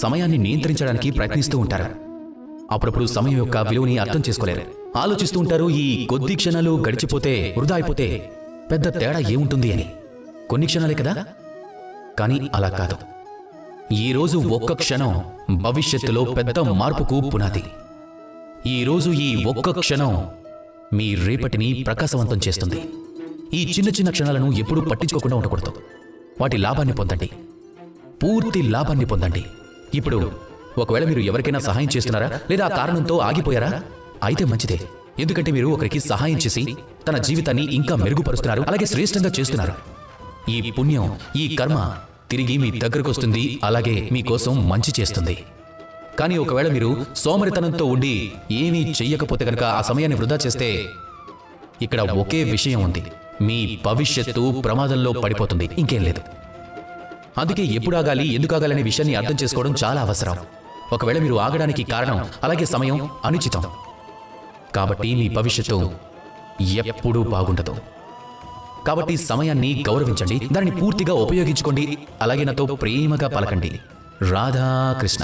సమయాన్ని నియంత్రించడానికి ప్రయత్నిస్తూ ఉంటారు. అప్పుడప్పుడు సమయం యొక్క విలువని అర్థం చేసుకోలేరు. ఆలోచిస్తూ ఉంటారు, ఈ కొద్ది క్షణాలు గడిచిపోతే వృధా అయిపోతే పెద్ద తేడా ఏముంటుంది అని. కొన్ని క్షణాలే కదా. కానీ అలా కాదు. ఈరోజు ఒక్క క్షణం భవిష్యత్తులో పెద్ద మార్పుకు పునాది. ఈరోజు ఈ ఒక్క క్షణం మీ రేపటిని ప్రకాశవంతం చేస్తుంది. ఈ చిన్న చిన్న క్షణాలను ఎప్పుడూ పట్టించుకోకుండా ఉండకూడదు. వాటి లాభాన్ని పొందండి, పూర్తి లాభాన్ని పొందండి. ఇప్పుడు ఒకవేళ మీరు ఎవరికైనా సహాయం చేస్తున్నారా లేదా ఆ కారణంతో ఆగిపోయారా? అయితే మంచిదే. ఎందుకంటే మీరు ఒకరికి సహాయం చేసి తన జీవితాన్ని ఇంకా మెరుగుపరుస్తున్నారు, అలాగే శ్రేష్టంగా చేస్తున్నారు. ఈ పుణ్యం, ఈ కర్మ తిరిగి మీ దగ్గరకు వస్తుంది, అలాగే మీకోసం మంచి చేస్తుంది. కానీ ఒకవేళ మీరు సోమరితనంతో ఉండి ఏమీ చెయ్యకపోతే కనుక ఆ సమయాన్ని వృధా చేస్తే ఇక్కడ ఒకే విషయం ఉంది, మీ భవిష్యత్తు ప్రమాదంలో పడిపోతుంది, ఇంకేం లేదు. అందుకే ఎప్పుడు ఆగాలి, ఎందుకు ఆగాలనే విషయాన్ని అర్థం చేసుకోవడం చాలా అవసరం. ఒకవేళ మీరు ఆగడానికి కారణం అలాగే సమయం అనుచితం, కాబట్టి మీ భవిష్యత్తు ఎప్పుడూ బాగుండదు. కాబట్టి సమయాన్ని గౌరవించండి, దానిని పూర్తిగా ఉపయోగించుకోండి. అలాగే నాతో ప్రేమగా పలకండి, రాధాకృష్ణ.